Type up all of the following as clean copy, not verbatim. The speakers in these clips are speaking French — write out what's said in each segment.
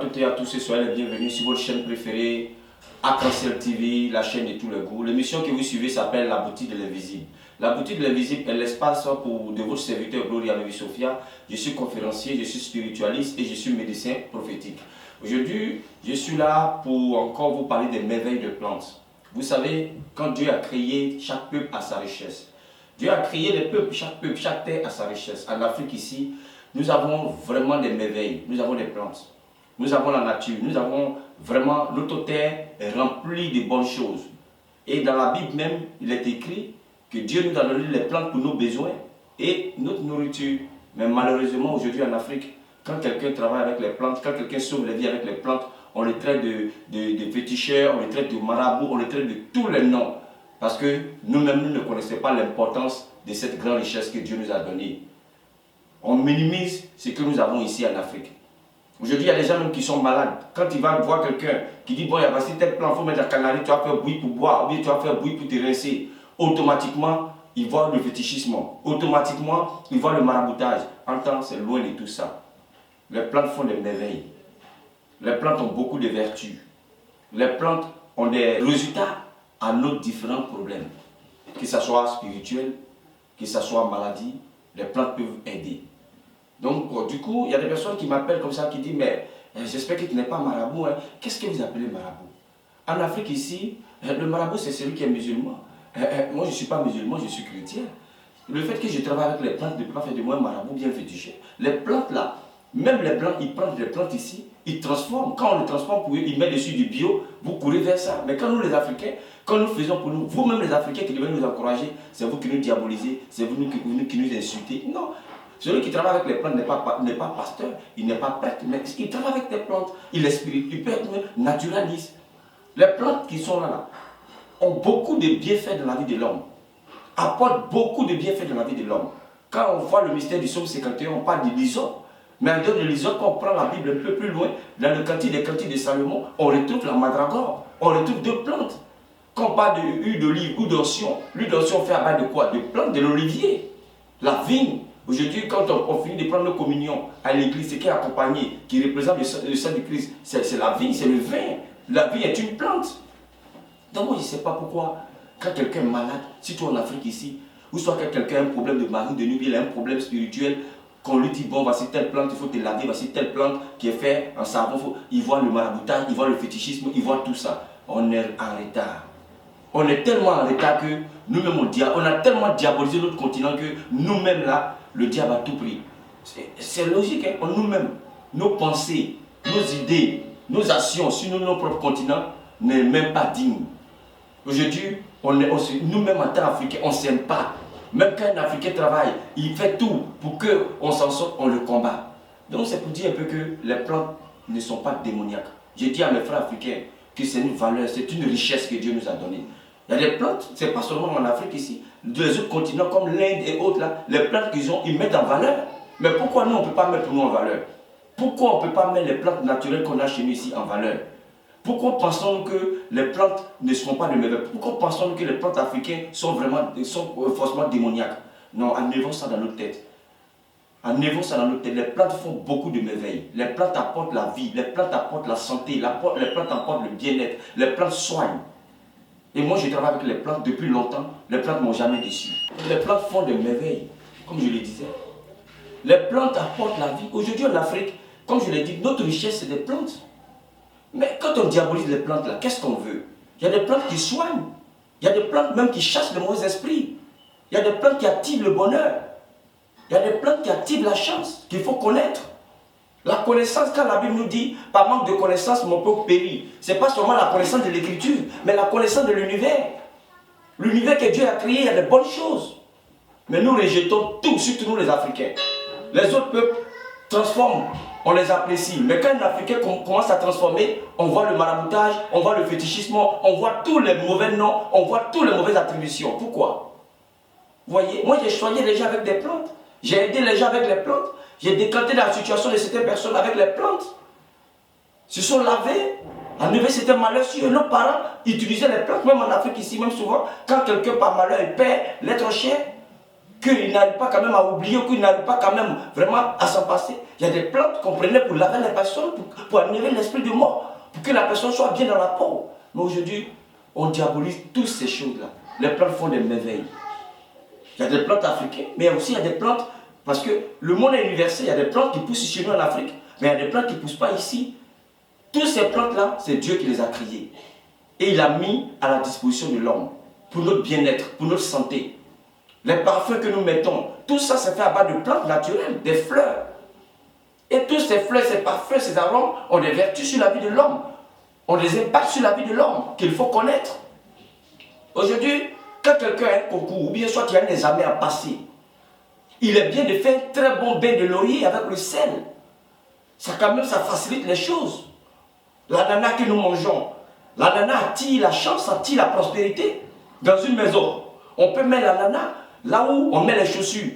toutes et à tous et soyez les bienvenus sur votre chaîne préférée, Arc-en-Ciel TV, la chaîne de tous les goûts. L'émission que vous suivez s'appelle La Boutique de l'Invisible. La Boutique de l'Invisible est l'espace de votre serviteur Gloria Baby Sophia. Je suis conférencier, je suis spiritualiste et je suis médecin prophétique. Aujourd'hui, je suis là pour encore vous parler des merveilles de plantes. Vous savez, quand Dieu a créé, chaque peuple a sa richesse. Dieu a créé les peuples, chaque terre a sa richesse. En Afrique ici, nous avons vraiment des merveilles, nous avons des plantes, nous avons la nature, nous avons vraiment, notre terre est remplie de bonnes choses. Et dans la Bible même, il est écrit que Dieu nous a donné les plantes pour nos besoins et notre nourriture. Mais malheureusement, aujourd'hui en Afrique, quand quelqu'un travaille avec les plantes, quand quelqu'un sauve la vie avec les plantes, on les traite de féticheurs, on les traite de marabouts, on les traite de tous les noms. Parce que nous-mêmes, nous ne connaissons pas l'importance de cette grande richesse que Dieu nous a donnée. On minimise ce que nous avons ici en Afrique. Aujourd'hui, il y a des gens même qui sont malades. Quand il va voir quelqu'un qui dit, bon, il y a passé tel plan, il faut mettre la canarie, tu vas faire bouillir pour boire, ou bien tu vas faire bouillir pour te rincer. Automatiquement, il voit le fétichisme. Automatiquement, il voit le maraboutage. En temps, c'est loin de tout ça. Les plantes font des merveilles. Les plantes ont beaucoup de vertus. Les plantes ont des résultats à nos différents problèmes. Que ce soit spirituel, que ce soit maladie, les plantes peuvent aider. Donc, du coup, il y a des personnes qui m'appellent comme ça, qui disent, mais j'espère que tu n'es pas marabout. Hein. Qu'est-ce que vous appelez marabout? En Afrique ici, le marabout, c'est celui qui est musulman. Moi, je ne suis pas musulman, je suis chrétien. Le fait que je travaille avec les plantes ne peut pas faire de moi un marabout bien fétiché. Les plantes là, même les blancs, ils prennent des plantes ici, ils transforment. Quand on les transforme pour eux, ils mettent dessus du bio, vous courez vers ça. Mais quand nous les Africains, quand nous faisons pour nous, vous-même les Africains qui devez nous encourager, c'est vous qui nous diabolisez, c'est vous qui nous insultez. Non. Celui qui travaille avec les plantes n'est pas pasteur, il n'est pas prêtre, mais il travaille avec des plantes, il est spirituel, il peut être naturaliste. Les plantes qui sont là ont beaucoup de bienfaits dans la vie de l'homme, apportent beaucoup de bienfaits dans la vie de l'homme. Quand on voit le mystère du psaume 51, on parle de l'hysope. Mais en dehors de l'hysope, quand on prend la Bible un peu plus loin, dans le cantique des cantiques de Salomon, on retrouve la mandragore, on retrouve deux plantes. Quand on parle d'huile d'olive ou d'onction, l'huile d'onction fait à base de quoi? De plantes, de l'olivier, la vigne. Aujourd'hui, quand on finit de prendre nos communions à l'église, ce qui est accompagné, qui représente le sang du Christ, c'est la vigne, c'est le vin. La vigne est une plante. Donc moi, je ne sais pas pourquoi, quand quelqu'un est malade, surtout en Afrique ici, ou soit quand quelqu'un a un problème de mari, de nuit, il a un problème spirituel, qu'on lui dit, bon, voici telle plante, il faut te laver, voici telle plante qui est faite en savon, il voit le maraboutage, il voit le fétichisme, il voit tout ça. On est en retard. On est tellement en retard que nous-mêmes, on a tellement diabolisé notre continent que nous-mêmes là, le diable a tout pris. C'est logique, hein? Nous-mêmes, nos pensées, nos idées, nos actions sur nos propres continents n'est même pas digne. Aujourd'hui, nous-mêmes en tant qu'Africains, on ne s'aime pas. Même quand un Africain travaille, il fait tout pour qu'on s'en sorte, on le combat. Donc c'est pour dire un peu que les plantes ne sont pas démoniaques. Je dis à mes frères africains que c'est une valeur, c'est une richesse que Dieu nous a donnée. Il y a des plantes, ce n'est pas seulement en Afrique ici, des autres continents comme l'Inde et autres, là, les plantes qu'ils ont, ils mettent en valeur. Mais pourquoi nous, on ne peut pas mettre pour nous en valeur? Pourquoi on ne peut pas mettre les plantes naturelles qu'on a chez nous ici en valeur? Pourquoi pensons-nous que les plantes ne seront pas de merveille? Pourquoi pensons-nous que les plantes africaines sont forcément démoniaques? Non, enlevons ça dans notre tête. Enlevons ça dans notre tête. Les plantes font beaucoup de merveilles. Les plantes apportent la vie, les plantes apportent la santé, les plantes apportent le bien-être, les plantes soignent. Et moi, je travaille avec les plantes depuis longtemps. Les plantes ne m'ont jamais déçu. Les plantes font des merveilles, comme je le disais. Les plantes apportent la vie. Aujourd'hui, en Afrique, comme je l'ai dit, notre richesse, c'est des plantes. Mais quand on diabolise les plantes, là, qu'est-ce qu'on veut? Il y a des plantes qui soignent. Il y a des plantes même qui chassent le mauvais esprit. Il y a des plantes qui attirent le bonheur. Il y a des plantes qui attirent la chance, qu'il faut connaître. La connaissance, quand la Bible nous dit, par manque de connaissance, mon peuple périt. Ce n'est pas seulement la connaissance de l'écriture, mais la connaissance de l'univers. L'univers que Dieu a créé, il y a de bonnes choses. Mais nous rejetons tout, surtout nous les Africains. Les autres peuples transforment, on les apprécie. Mais quand un Africain commence à transformer, on voit le maraboutage, on voit le fétichisme, on voit tous les mauvais noms, on voit toutes les mauvaises attributions. Pourquoi? Vous voyez, moi j'ai soigné les gens avec des plantes. J'ai aidé les gens avec les plantes. J'ai décanté la situation de certaines personnes avec les plantes. Ils se sont lavés, enlevé certains malheurs sur eux. Nos parents utilisaient les plantes, même en Afrique ici, même souvent, quand quelqu'un par malheur il perd l'être cher, qu'il n'arrive pas quand même à oublier, qu'il n'arrive pas quand même vraiment à s'en passer. Il y a des plantes qu'on prenait pour laver les personnes, pour enlever l'esprit de mort, pour que la personne soit bien dans la peau. Mais aujourd'hui, on diabolise toutes ces choses-là. Les plantes font des merveilles. Il y a des plantes africaines, mais aussi il y a des plantes, parce que le monde est universel, il y a des plantes qui poussent chez nous en Afrique, mais il y a des plantes qui ne poussent pas ici. Toutes ces plantes-là, c'est Dieu qui les a créées. Et il a mis à la disposition de l'homme, pour notre bien-être, pour notre santé. Les parfums que nous mettons, tout ça, c'est fait à base de plantes naturelles, des fleurs. Et tous ces fleurs, ces parfums, ces arômes ont des vertus sur la vie de l'homme, ont des impacts sur la vie de l'homme qu'il faut connaître. Aujourd'hui, quand quelqu'un a un concours, ou bien soit il y a un examen à passer, il est bien de faire un très bon bain de laurier avec le sel. Ça, quand même, ça facilite les choses. L'ananas que nous mangeons, l'ananas attire la chance, attire la prospérité. Dans une maison, on peut mettre l'ananas là où on met les chaussures.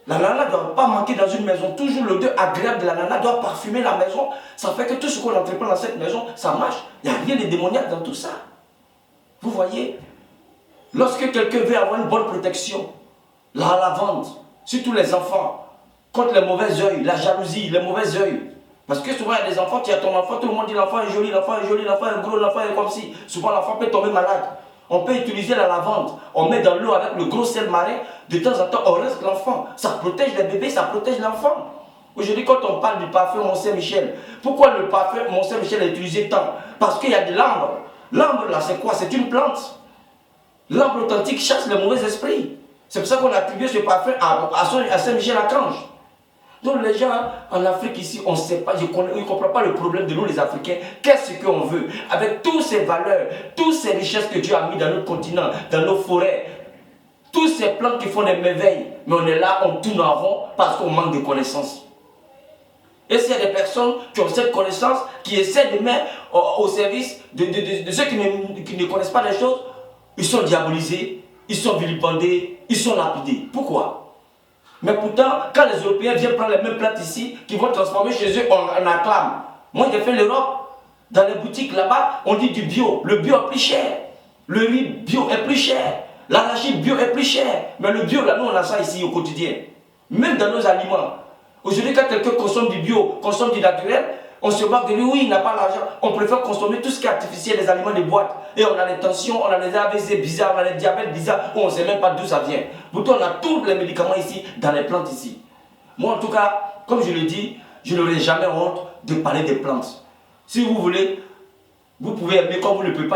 L'ananas ne doit pas manquer dans une maison. Toujours l'odeur agréable de l'ananas doit parfumer la maison. Ça fait que tout ce qu'on entreprend dans cette maison, ça marche. Il n'y a rien de démoniaque dans tout ça. Vous voyez, lorsque quelqu'un veut avoir une bonne protection, la lavande, surtout les enfants, contre les mauvais yeux, la jalousie, les mauvais yeux. Parce que souvent il y a des enfants, tu as ton enfant, tout le monde dit l'enfant est joli, l'enfant est joli, l'enfant est gros, l'enfant est comme si. Souvent l'enfant peut tomber malade. On peut utiliser la lavande, on met dans l'eau avec le gros sel marin, de temps en temps on reste l'enfant. Ça protège les bébés, ça protège l'enfant. Aujourd'hui quand on parle du parfum Mont-Saint-Michel, pourquoi le parfum Mont-Saint-Michel est utilisé tant? Parce qu'il y a de l'ambre. L'ambre là c'est quoi? C'est une plante. L'ambre authentique chasse les mauvais esprits. C'est pour ça qu'on a attribué ce parfum à Saint-Michel-Archange. Donc les gens en Afrique ici, on ne sait pas, ils ne comprennent pas le problème de nous les Africains. Qu'est-ce qu'on veut? Avec toutes ces valeurs, toutes ces richesses que Dieu a mis dans notre continent, dans nos forêts, toutes ces plantes qui font des merveilles, mais on est là, on tourne en rond parce qu'on manque de connaissances. Et s'il y a des personnes qui ont cette connaissance, qui essaient de mettre au service de ceux qui ne connaissent pas les choses, ils sont diabolisés, ils sont vilipendés, ils sont lapidés. Pourquoi? Mais pourtant, quand les Européens viennent prendre les mêmes plantes ici, qui vont transformer chez eux, on acclame. Moi, j'ai fait l'Europe. Dans les boutiques là-bas, on dit du bio. Le bio est plus cher. Le riz bio est plus cher. L'arachide bio est plus cher. Mais le bio, là, nous, on a ça ici au quotidien. Même dans nos aliments. Aujourd'hui, quand quelqu'un consomme du bio, consomme du naturel, on se moque de lui, oui, il n'a pas l'argent. On préfère consommer tout ce qui est artificiel, les aliments de boîte. Et on a les tensions, on a les AVC bizarres, on a les diabètes bizarres, où on ne sait même pas d'où ça vient. Pourtant, on a tous les médicaments ici, dans les plantes ici. Moi, en tout cas, comme je le dis, je n'aurai jamais honte de parler des plantes. Si vous voulez, vous pouvez aimer comme vous ne pouvez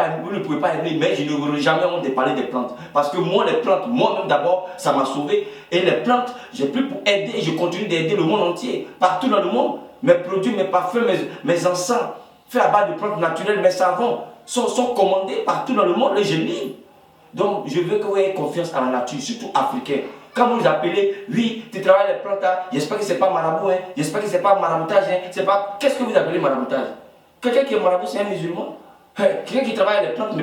pas aimer, mais je n'aurai jamais honte de parler des plantes. Parce que moi, les plantes, moi-même d'abord, ça m'a sauvé. Et les plantes, j'ai pris pour aider et je continue d'aider le monde entier, partout dans le monde. Mes produits, mes parfums, mes encens, faits à base de plantes naturelles, mes savons, sont commandés partout dans le monde et je lis. Donc, je veux que vous ayez confiance à la nature, surtout africaine. Quand vous appelez, oui, tu travailles les plantes, hein, j'espère que ce n'est pas marabout, hein, j'espère que ce n'est pas maraboutage, hein, c'est pas... Qu'est-ce que vous appelez maraboutage? Quelqu'un qui est marabout, c'est un musulman. Quelqu'un qui travaille les plantes,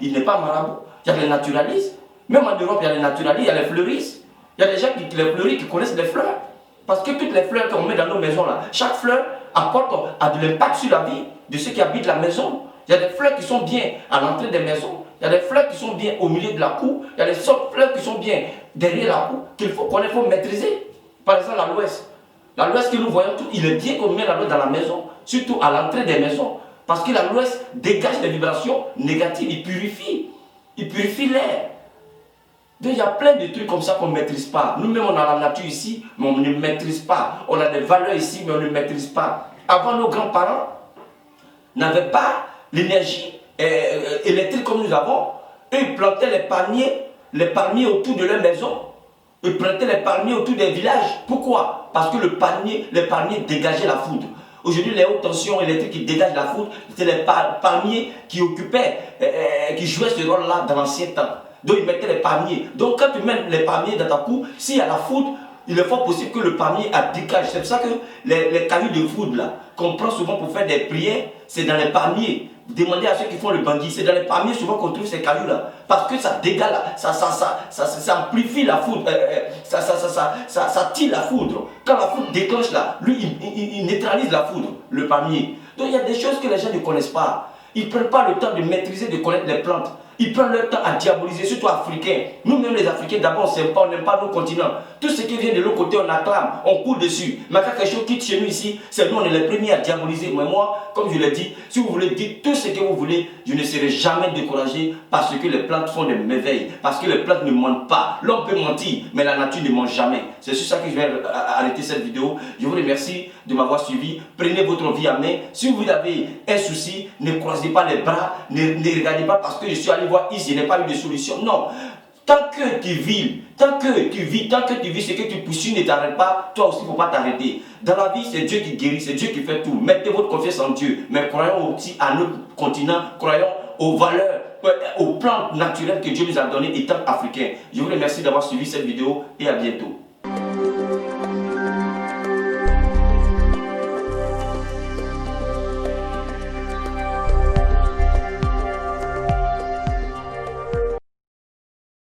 il n'est pas marabout. Il y a des naturalistes. Même en Europe, il y a des naturalistes, il y a les fleuristes. Il y a des gens les fleuristes qui connaissent les fleurs. Parce que toutes les fleurs qu'on met dans nos maisons, là, chaque fleur apporte de l'impact sur la vie de ceux qui habitent la maison. Il y a des fleurs qui sont bien à l'entrée des maisons. Il y a des fleurs qui sont bien au milieu de la cour. Il y a des fleurs qui sont bien derrière la cour, qu'il faut connaître, il faut maîtriser. Par exemple, l'aloès. L'aloès que nous voyons, il est bien qu'on met l'aloès dans la maison, surtout à l'entrée des maisons. Parce que l'aloès dégage des vibrations négatives, il purifie l'air. Donc il y a plein de trucs comme ça qu'on ne maîtrise pas. Nous-mêmes, on a la nature ici, mais on ne maîtrise pas. On a des valeurs ici, mais on ne maîtrise pas. Avant, nos grands-parents n'avaient pas l'énergie électrique comme nous avons. Eux, ils plantaient les palmiers autour de leur maison. Ils plantaient les palmiers autour des villages. Pourquoi? Parce que les palmiers dégageaient la foudre. Aujourd'hui, les hautes tensions électriques qui dégagent la foudre, c'est les palmiers qui occupaient, qui jouaient ce rôle-là dans l'ancien temps. Donc, ils mettaient les palmiers. Donc, quand tu mets les palmiers dans ta cour, s'il y a la foudre, il est fort possible que le palmier dégage. C'est pour ça que les cailloux de foudre, là, qu'on prend souvent pour faire des prières, c'est dans les palmiers. Demandez à ceux qui font le bandit, c'est dans les palmiers souvent qu'on trouve ces cailloux-là. Parce que ça dégage, ça amplifie la foudre, ça tire la foudre. Quand la foudre déclenche là, lui, il neutralise la foudre, le palmier. Donc, il y a des choses que les gens ne connaissent pas. Ils ne prennent pas le temps de maîtriser, de connaître les plantes. Ils prennent leur temps à diaboliser, surtout africains. Nous-mêmes les Africains, d'abord on n'aime pas nos continents. Tout ce qui vient de l'autre côté, on acclame, on court dessus. Mais quand quelque chose quitte chez nous ici, c'est nous, on est les premiers à diaboliser. Mais moi, comme je l'ai dit, si vous voulez dire tout ce que vous voulez, je ne serai jamais découragé parce que les plantes font des merveilles, parce que les plantes ne mentent pas. L'homme peut mentir, mais la nature ne ment jamais. C'est sur ça que je vais arrêter cette vidéo. Je vous remercie de m'avoir suivi. Prenez votre vie à main. Si vous avez un souci, ne croisez pas les bras, ne regardez pas parce que je suis allé voir ici, je n'ai pas eu de solution. Non. Tant que tu vis, tant que tu vis, ce que tu poursuis ne t'arrête pas, toi aussi il ne faut pas t'arrêter. Dans la vie, c'est Dieu qui guérit, c'est Dieu qui fait tout. Mettez votre confiance en Dieu. Mais croyons aussi à notre continent, croyons aux valeurs, aux plantes naturelles que Dieu nous a données étant africains. Je vous remercie d'avoir suivi cette vidéo et à bientôt.